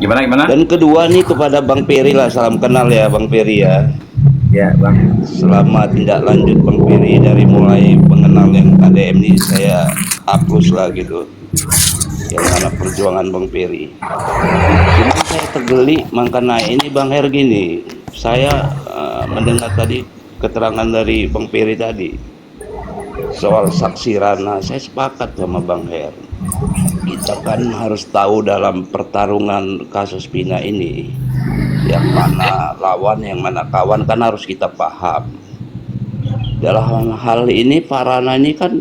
Gimana gimana? Dan kedua nih kepada Bang Peri lah, salam kenal ya Bang Peri ya. Ya bang. Selama tindak lanjut Bang Peri dari mulai mengenal yang KDM ini saya hapus lah gitu. Yang mana perjuangan Bang Peri. Cuman saya tergeli makanya ini Bang Her gini. Saya mendengar tadi keterangan dari Bang Peri tadi soal saksi Rana. Saya sepakat sama Bang Her. Kita kan harus tahu dalam pertarungan kasus Pina ini, yang mana lawan, yang mana kawan kan harus kita paham. Dalam hal ini Pak Rana ini kan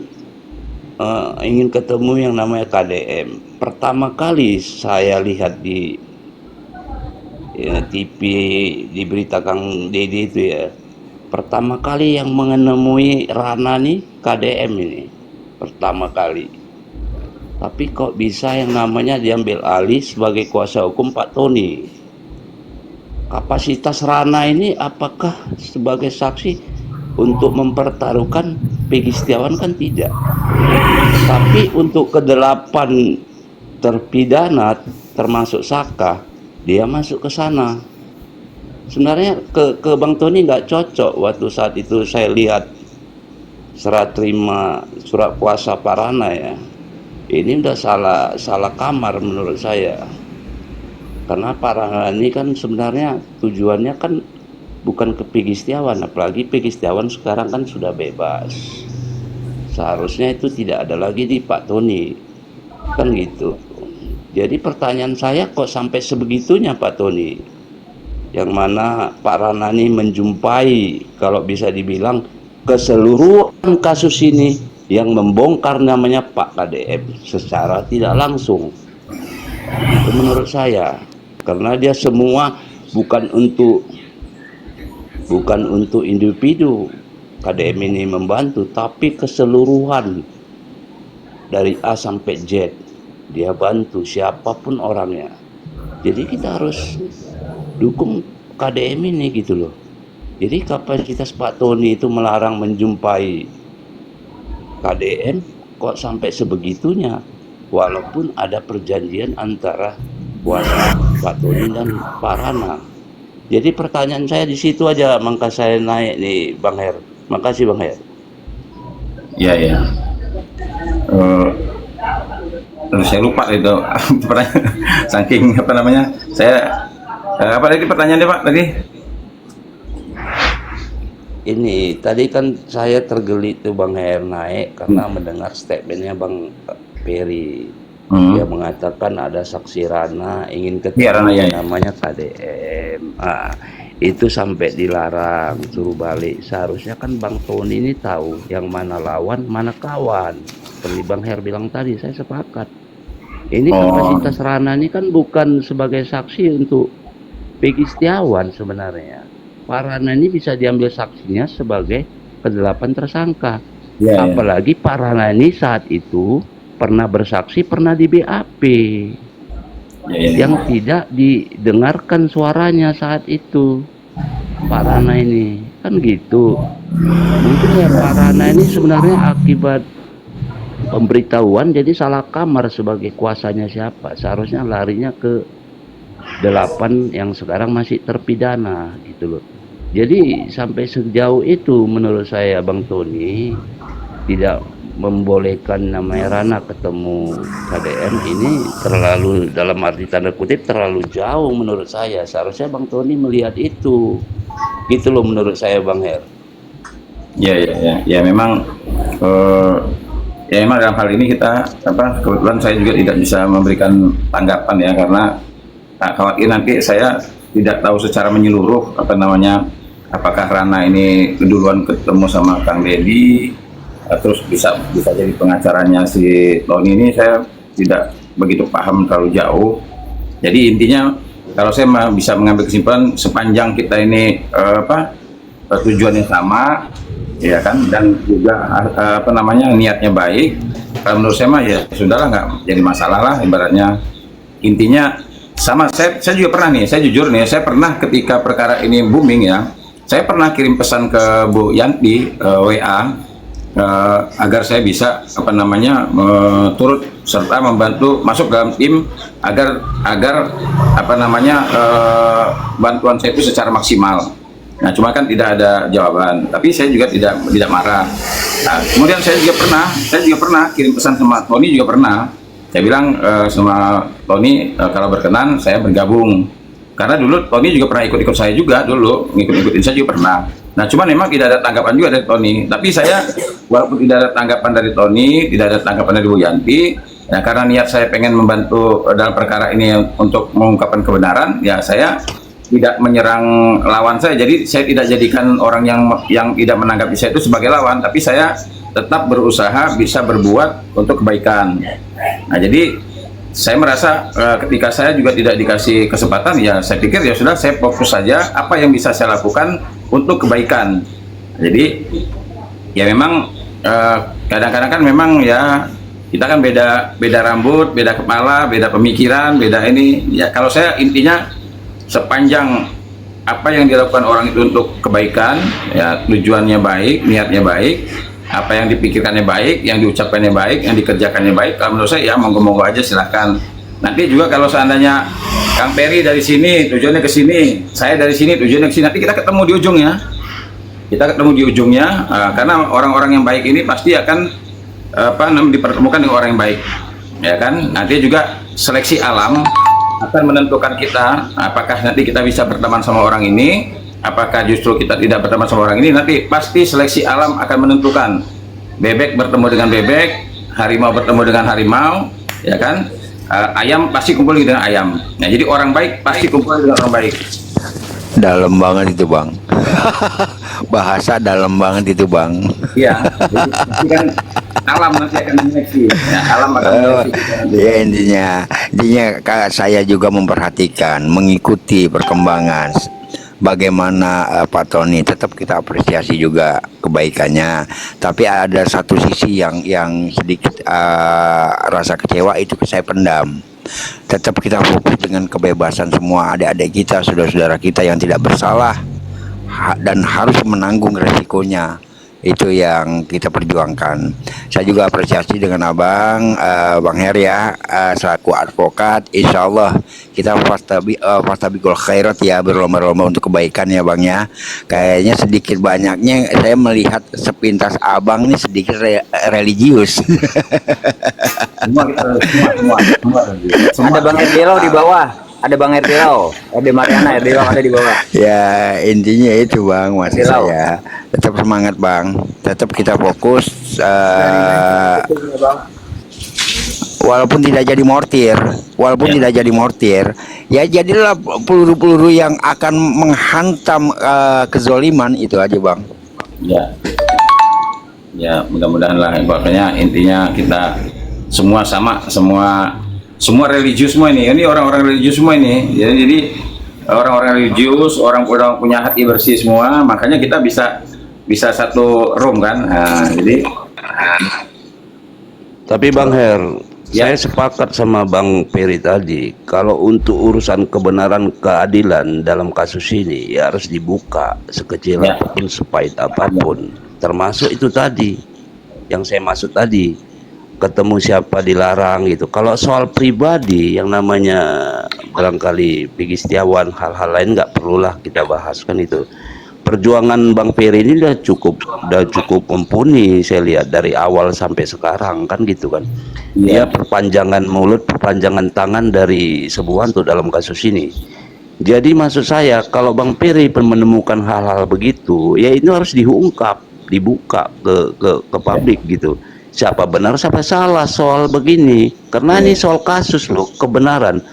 ingin ketemu yang namanya KDM. Pertama kali saya lihat di TV di berita Kang Deddy itu ya, pertama kali yang menemui Rana nih KDM ini, pertama kali. Tapi kok bisa yang namanya diambil alih sebagai kuasa hukum Pak Tony? Kapasitas Rana ini apakah sebagai saksi untuk mempertaruhkan Peggy Setiawan? Kan tidak. Tapi untuk kedelapan terpidana termasuk Saka, dia masuk ke sana. Sebenarnya ke Bang Tony nggak cocok. Waktu saat itu saya lihat serah terima surat kuasa Pak Rana ya, ini udah salah kamar menurut saya. Karena Pak Rana ini kan sebenarnya tujuannya kan bukan ke Peggy Setiawan, apalagi Peggy Setiawan sekarang kan sudah bebas. Seharusnya itu tidak ada lagi di Pak Tony, kan gitu. Jadi pertanyaan saya, kok sampai sebegitunya Pak Tony, yang mana Pak Rana ini menjumpai, kalau bisa dibilang, keseluruhan kasus ini yang membongkar namanya Pak KDM secara tidak langsung. Itu menurut saya, karena dia semua bukan untuk individu KDM ini membantu, tapi keseluruhan dari A sampai Z dia bantu, siapapun orangnya. Jadi kita harus dukung KDM ini gitu loh. Jadi kapasitas Pak Tony itu melarang menjumpai KDM kok sampai sebegitunya, walaupun ada perjanjian antara kuasa Pak Tony dan Pak Rana. Jadi pertanyaan saya di situ aja, maka saya naik nih Bang Her. Makasih Bang Her. Ya ya. Eh, saya lupa itu saking apa namanya. Saya apa tadi pertanyaannya Pak tadi? Ini tadi kan saya tergelit tuh Bang Her naik karena mendengar statementnya Bang Peri. Dia mengatakan ada saksi Rana ingin Iya Rana ketemu ya. namanya KDM. Itu sampai dilarang, suruh balik. Seharusnya kan Bang Tony ini tahu yang mana lawan, mana kawan. Seperti Bang Her bilang tadi, saya sepakat. Ini kapasitas Rana ini kan bukan sebagai saksi untuk Peggy Setiawan sebenarnya. Pak Rana ini bisa diambil saksinya sebagai kedelapan tersangka. Ya, ya. Apalagi Pak Rana ini saat itu pernah bersaksi, pernah di BAP, Ya, ya. yang tidak didengarkan suaranya saat itu Pak Rana ini, kan gitu. Mungkin ya Pak Rana ini sebenarnya akibat pemberitahuan jadi salah kamar sebagai kuasanya siapa. Seharusnya larinya ke 8 yang sekarang masih terpidana gitu loh. Jadi sampai sejauh itu menurut saya Bang Tony tidak membolehkan namanya Rana ketemu KDM ini terlalu, dalam arti tanda kutip, terlalu jauh menurut saya. Seharusnya Bang Tony melihat itu gitu loh menurut saya Bang Her. Ya, ya, ya, ya memang ya memang dalam hal ini kita kebetulan saya juga tidak bisa memberikan tanggapan ya karena khawatir nanti saya tidak tahu secara menyeluruh apa namanya, apakah Rana ini duluan ketemu sama Kang Deddy terus bisa jadi pengacaranya si Tony ini, saya tidak begitu paham terlalu jauh. Jadi intinya kalau saya bisa mengambil kesimpulan sepanjang kita ini tujuannya sama ya kan, dan juga apa namanya niatnya baik, kalau menurut saya mah ya sudahlah, nggak jadi masalah lah ibaratnya. Intinya sama, saya juga pernah nih, saya jujur nih, saya pernah ketika perkara ini booming ya, saya pernah kirim pesan ke Bu Yanti WA agar saya bisa apa namanya turut serta membantu masuk dalam tim agar agar apa namanya bantuan saya itu secara maksimal. Nah, cuma kan tidak ada jawaban. Tapi saya juga tidak marah. Nah, kemudian saya juga pernah kirim pesan sama Tony juga pernah. Saya bilang sama Tony kalau berkenan saya bergabung. Karena dulu Tony juga pernah ikut-ikut saya juga dulu, ngikut-ikutin saya juga pernah. Nah, cuma memang tidak ada tanggapan juga dari Tony. Tapi saya walaupun tidak ada tanggapan dari Tony, tidak ada tanggapan dari Bu Yanti, ya karena niat saya pengen membantu dalam perkara ini untuk mengungkapkan kebenaran, ya saya tidak menyerang lawan saya. Jadi saya tidak jadikan orang yang tidak menanggapi saya itu sebagai lawan, tapi saya tetap berusaha bisa berbuat untuk kebaikan. Nah, jadi saya merasa ketika saya juga tidak dikasih kesempatan, ya saya pikir ya sudah, saya fokus saja apa yang bisa saya lakukan untuk kebaikan. Jadi ya memang kadang-kadang kan memang ya kita kan beda rambut, beda kepala, beda pemikiran, beda ini. Ya kalau saya intinya sepanjang apa yang dilakukan orang itu untuk kebaikan, ya tujuannya baik, niatnya baik, apa yang dipikirkannya baik, yang diucapkannya baik, yang dikerjakannya baik, kalau menurut saya ya monggo-monggo aja, silahkan. Nanti juga kalau seandainya Kang Peri dari sini tujuannya ke sini, saya dari sini tujuannya ke sini, nanti kita ketemu di ujungnya. Karena orang-orang yang baik ini pasti akan dipertemukan dengan orang yang baik, ya kan. Nanti juga seleksi alam akan menentukan kita apakah nanti kita bisa berteman sama orang ini, apakah justru kita tidak berteman sama orang ini. Nanti pasti seleksi alam akan menentukan. Bebek bertemu dengan bebek, harimau bertemu dengan harimau, ya kan. Ayam pasti kumpul dengan ayam. Nah, jadi orang baik pasti kumpul dengan orang baik. Dalam banget itu Bang. Bahasa dalam banget itu Bang. Iya, jadi kan alam nanti akan menyeleksi. Ya, alam akan menyeleksi. Ya intinya saya juga memperhatikan, mengikuti perkembangan. Bagaimana Pak Tony, tetap kita apresiasi juga kebaikannya. Tapi ada satu sisi yang sedikit rasa kecewa itu saya pendam. Tetap kita fokus dengan kebebasan semua adik-adik kita, saudara-saudara kita yang tidak bersalah dan harus menanggung resikonya. Itu yang kita perjuangkan. Saya juga apresiasi dengan Bang Her ya, selaku advokat. Insya Allah kita fastabiqul khairat ya, berlomba-lomba untuk kebaikan ya Bang ya. Kayaknya sedikit banyaknya saya melihat sepintas Abang ini sedikit religius. Ada Bang Erdilo di bawah. Ada Bang Erdilo, Erde Mariana, Erdilo ada di bawah. Ya intinya itu Bang, maksud saya tetap semangat Bang, tetap kita fokus, walaupun tidak jadi mortir, ya jadilah peluru-peluru yang akan menghantam kezoliman, itu aja Bang. Ya mudah-mudahan lah, pokoknya intinya kita semua sama, semua religius semua ini orang-orang religius semua ini, jadi orang-orang religius, orang punya hati bersih semua, makanya kita bisa satu room kan. Nah, jadi tapi Bang Her, saya sepakat sama Bang Peri tadi, kalau untuk urusan kebenaran keadilan dalam kasus ini ya harus dibuka sekecil apapun, sepahit apapun, termasuk itu tadi yang saya maksud tadi, ketemu siapa dilarang gitu. Kalau soal pribadi yang namanya barangkali Peggy Setiawan, hal-hal lain nggak perlulah kita bahas kan itu. Perjuangan Bang Peri ini udah cukup mumpuni saya lihat dari awal sampai sekarang kan gitu kan. Dia perpanjangan mulut, perpanjangan tangan dari Sebuwanto dalam kasus ini. Jadi maksud saya kalau Bang Peri menemukan hal-hal begitu, ya ini harus diungkap, dibuka ke publik gitu. Siapa benar siapa salah soal begini, karena ini soal kasus loh, kebenaran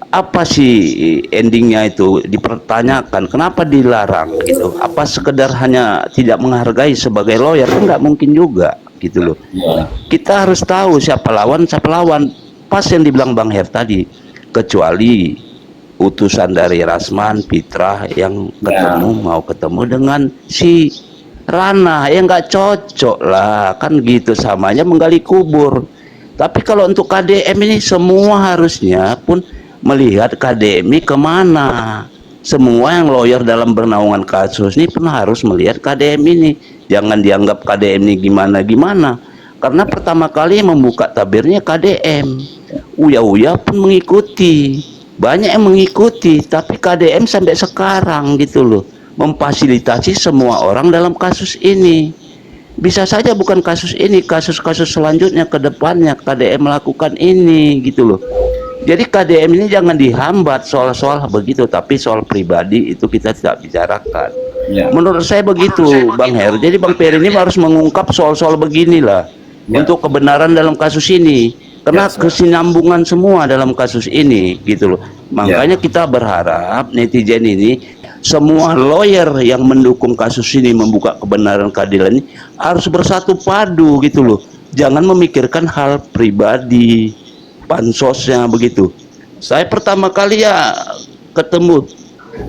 apa sih endingnya itu dipertanyakan, kenapa dilarang gitu, apa sekedar hanya tidak menghargai sebagai lawyer, kan nggak mungkin juga gitu loh. Kita harus tahu siapa lawan pas yang dibilang Bang Her tadi, kecuali utusan dari Rasman Pitra yang mau ketemu dengan si Rana, ya nggak cocok lah kan gitu, samanya menggali kubur. Tapi kalau untuk KDM ini semua harusnya pun melihat KDM ini kemana. Semua yang lawyer dalam bernaungan kasus ini pun harus melihat KDM ini, jangan dianggap KDM ini gimana-gimana. Karena pertama kali yang membuka tabirnya KDM. Uya-uya pun mengikuti. Banyak yang mengikuti, tapi KDM sampai sekarang gitu loh, memfasilitasi semua orang dalam kasus ini. Bisa saja bukan kasus ini, kasus-kasus selanjutnya ke depannya KDM melakukan ini gitu loh. Jadi KDM ini jangan dihambat soal-soal begitu, tapi soal pribadi itu kita tidak bicarakan. Ya. Menurut saya begitu, Bang Heru. Jadi Bang Peri ini harus mengungkap soal-soal beginilah Ya. untuk kebenaran dalam kasus ini. Karena Ya, kesinambungan semua dalam kasus ini gitu loh. Makanya kita berharap netizen ini, semua lawyer yang mendukung kasus ini, membuka kebenaran keadilan ini harus bersatu padu gitu loh. Jangan memikirkan hal pribadi, pansosnya begitu. Saya pertama kali ya ketemu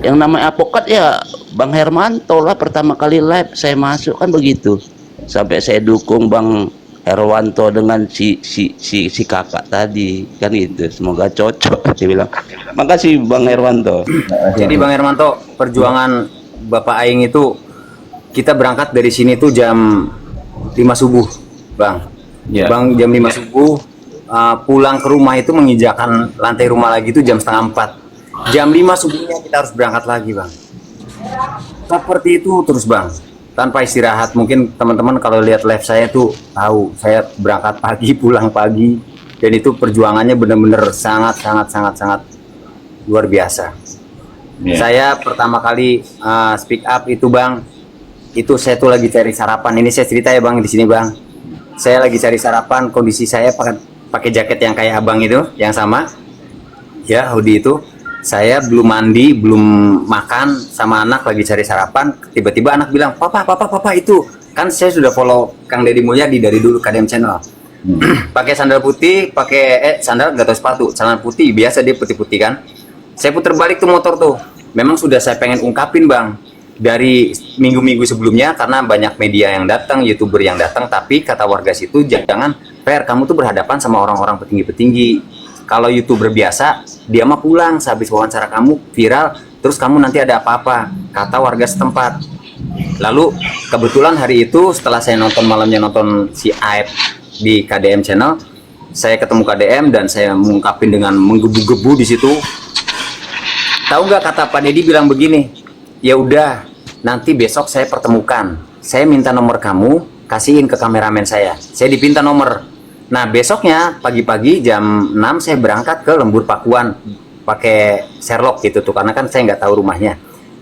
yang namanya advokat ya Bang Hermanto lah, pertama kali live saya masuk kan begitu. Sampai saya dukung Bang Herwanto dengan si kakak tadi kan gitu. Semoga cocok dia bilang. Makasih Bang Herwanto. Jadi Bang Hermanto, perjuangan Bapak Aing itu kita berangkat dari sini tuh jam 5 subuh, Bang. Ya. Bang, jam 5 subuh pulang ke rumah itu menginjakan lantai rumah lagi itu jam setengah 4. Jam 5 subuhnya kita harus berangkat lagi, Bang. Seperti itu terus, Bang. Tanpa istirahat. Mungkin teman-teman kalau lihat live saya tuh tahu saya berangkat pagi, pulang pagi, dan itu perjuangannya benar-benar sangat luar biasa. Ya. Saya pertama kali speak up itu, Bang, itu saya tuh lagi cari sarapan. Ini saya cerita ya, Bang, di sini, Bang. Saya lagi cari sarapan, kondisi saya pakai jaket yang kayak abang itu, yang sama, ya, hoodie itu. Saya belum mandi, belum makan, sama anak lagi cari sarapan. Tiba-tiba anak bilang, papa itu. Kan saya sudah follow Kang Deddy Mulyadi dari dulu KDM Channel. Pakai sandal putih, sandal gak tahu sepatu, celana putih, biasa dia putih-putih kan. Saya putar balik tuh motor tuh. Memang sudah saya pengen ungkapin, Bang, dari minggu-minggu sebelumnya, karena banyak media yang datang, YouTuber yang datang, tapi kata warga situ, jangan fair, kamu tuh berhadapan sama orang-orang petinggi-petinggi. Kalau YouTuber biasa, dia mah pulang sehabis wawancara kamu viral, terus kamu nanti ada apa-apa, kata warga setempat. Lalu kebetulan hari itu setelah saya malamnya nonton si Aib di KDM Channel, saya ketemu KDM dan saya mengungkapin dengan menggebu-gebu di situ. Tahu nggak kata Pak Deddy bilang begini, ya udah nanti besok saya pertemukan, saya minta nomor kamu, kasihin ke kameramen saya dipinta nomor. Nah besoknya pagi-pagi jam 6 saya berangkat ke Lembur Pakuan pakai Sherlock gitu tuh, karena kan saya nggak tahu rumahnya.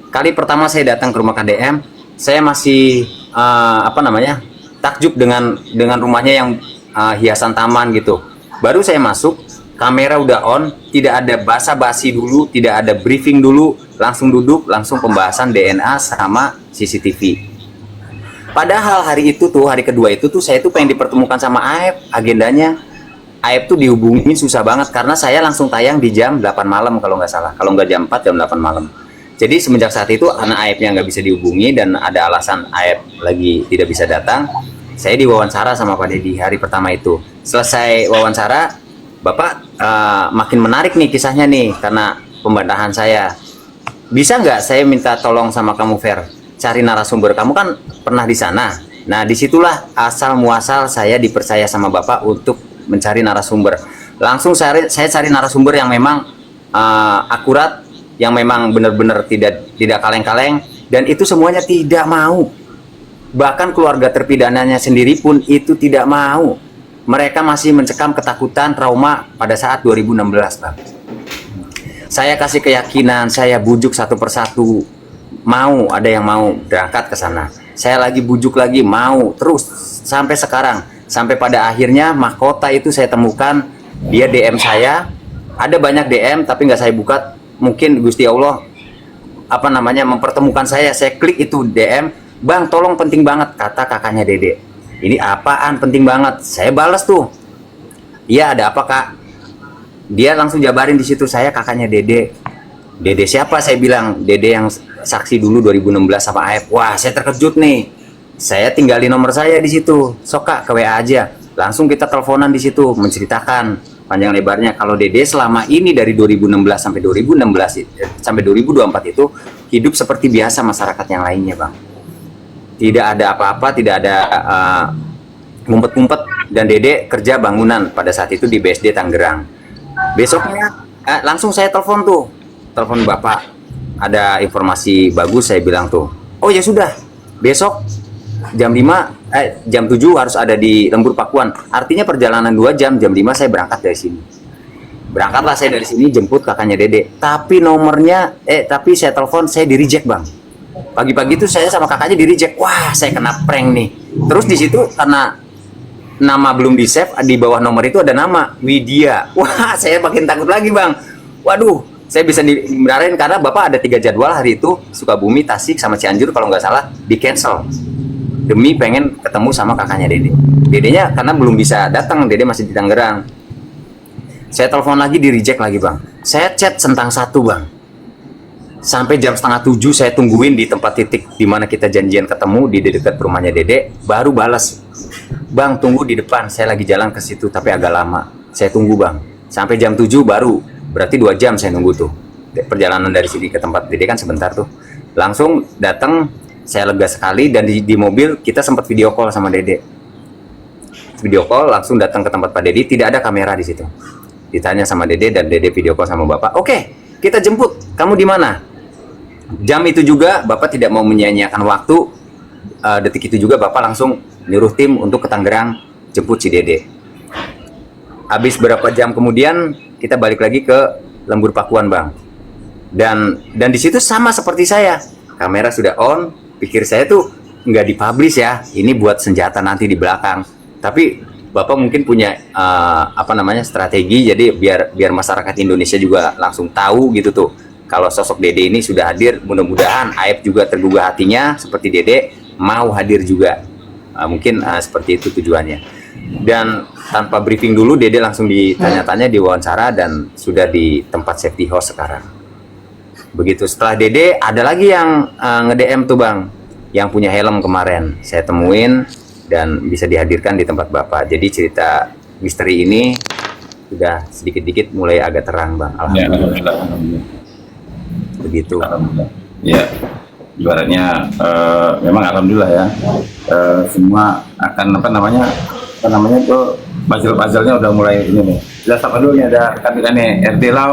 Kali pertama saya datang ke rumah KDM, saya masih takjub dengan rumahnya yang hiasan taman gitu. Baru saya masuk, kamera udah on, tidak ada basa-basi dulu, tidak ada briefing dulu, langsung duduk, langsung pembahasan DNA sama CCTV. Padahal hari itu tuh, hari kedua itu tuh saya tuh pengen dipertemukan sama Aib, agendanya. Aib tuh dihubungin susah banget karena saya langsung tayang di jam 8 malam kalau nggak salah. Kalau nggak jam 4, jam 8 malam. Jadi semenjak saat itu karena Aibnya nggak bisa dihubungi dan ada alasan Aib lagi tidak bisa datang, saya diwawancara sama Pak Deddy hari pertama itu. Selesai wawancara, Bapak makin menarik nih kisahnya nih karena pembantahan saya. Bisa nggak saya minta tolong sama kamu, Fer? Cari narasumber, kamu kan pernah di sana. Nah disitulah asal muasal saya dipercaya sama Bapak untuk mencari narasumber. Langsung saya cari narasumber yang memang akurat, yang memang benar-benar tidak kaleng-kaleng, dan itu semuanya tidak mau. Bahkan keluarga terpidananya sendiri pun itu tidak mau. Mereka masih mencekam ketakutan, trauma pada saat 2016, Bang. Saya kasih keyakinan, saya bujuk satu persatu. Mau, ada yang mau berangkat ke sana. Saya lagi bujuk lagi, mau terus sampai sekarang. Sampai pada akhirnya mahkota itu saya temukan, dia DM saya. Ada banyak DM tapi nggak saya buka. Mungkin Gusti Allah mempertemukan saya. Saya klik itu DM, Bang tolong penting banget, kata kakaknya Dede. Ini apaan penting banget? Saya balas tuh. Iya ada apa, Kak? Dia langsung jabarin di situ, saya kakaknya Dede. Dede siapa? Saya bilang Dede yang saksi dulu 2016 sama Aib. Wah, saya terkejut nih. Saya tinggalin nomor saya di situ. Sok Kak, ke WA aja. Langsung kita teleponan di situ, menceritakan panjang lebarnya kalau Dede selama ini dari 2016 sampai 2024 itu hidup seperti biasa masyarakat yang lainnya, Bang. Tidak ada apa-apa, tidak ada ngumpet-ngumpet. dan Dede kerja bangunan pada saat itu di BSD Tangerang. Besoknya langsung saya telepon Bapak, ada informasi bagus, saya bilang tuh, oh ya sudah, besok jam 7 harus ada di Lembur Pakuan. Artinya perjalanan 2 jam, jam 5 saya berangkat dari sini. Berangkatlah saya dari sini jemput kakaknya Dede. Tapi tapi saya telepon, saya di reject bang. Pagi-pagi itu saya sama kakaknya di reject. Wah, saya kena prank nih. Terus di situ karena nama belum di save, di bawah nomor itu ada nama Widya. Wah, saya makin takut lagi bang. Waduh, saya bisa dimarahin karena Bapak ada 3 jadwal hari itu, Sukabumi, Tasik, sama Cianjur kalau nggak salah, di cancel. Demi pengen ketemu sama kakaknya Dede. Dedenya karena belum bisa datang, Dede masih di Tangerang. Saya telepon lagi, di reject lagi bang. Saya chat centang 1 bang. Sampai jam 6:30 saya tungguin di tempat titik di mana kita janjian ketemu di dekat rumahnya Dede, baru balas. Bang, tunggu di depan, saya lagi jalan ke situ tapi agak lama. Saya tunggu bang. Sampai jam 7 baru. Berarti 2 jam saya nunggu tuh. Perjalanan dari sini ke tempat Dede kan sebentar tuh. Langsung datang, saya lega sekali, dan di mobil kita sempat video call sama Dede. Video call, langsung datang ke tempat Pak Dedi, tidak ada kamera di situ. Ditanya sama Dede dan Dede video call sama Bapak. Oke, kita jemput. Kamu di mana? Jam itu juga Bapak tidak mau menyia-nyiakan waktu. Detik itu juga Bapak langsung nyuruh tim untuk ke Tangerang jemput si Dede. Habis berapa jam kemudian kita balik lagi ke Lembur Pakuan bang. Dan di situ sama seperti saya. Kamera sudah on. Pikir saya tuh nggak dipublish ya. Ini buat senjata nanti di belakang. Tapi Bapak mungkin punya strategi, jadi biar masyarakat Indonesia juga langsung tahu gitu tuh. Kalau sosok Dede ini sudah hadir, mudah-mudahan Aep juga tergugah hatinya seperti Dede mau hadir juga. Mungkin seperti itu tujuannya. Dan tanpa briefing dulu, Dede langsung ditanya-tanya, diwawancara, dan sudah di tempat safety house sekarang. Begitu setelah Dede, ada lagi yang nge-DM tuh bang, yang punya helm kemarin. Saya temuin dan bisa dihadirkan di tempat Bapak. Jadi cerita misteri ini sudah sedikit-sedikit mulai agak terang bang. Alhamdulillah. Begitu. Alhamdulillah. Ya, ibaratnya memang alhamdulillah ya. Semua akan apa namanya tuh puzzle-puzzlenya udah mulai ini nih. Sudah sama dulu nih, ada rekan-rekannya RD Lau.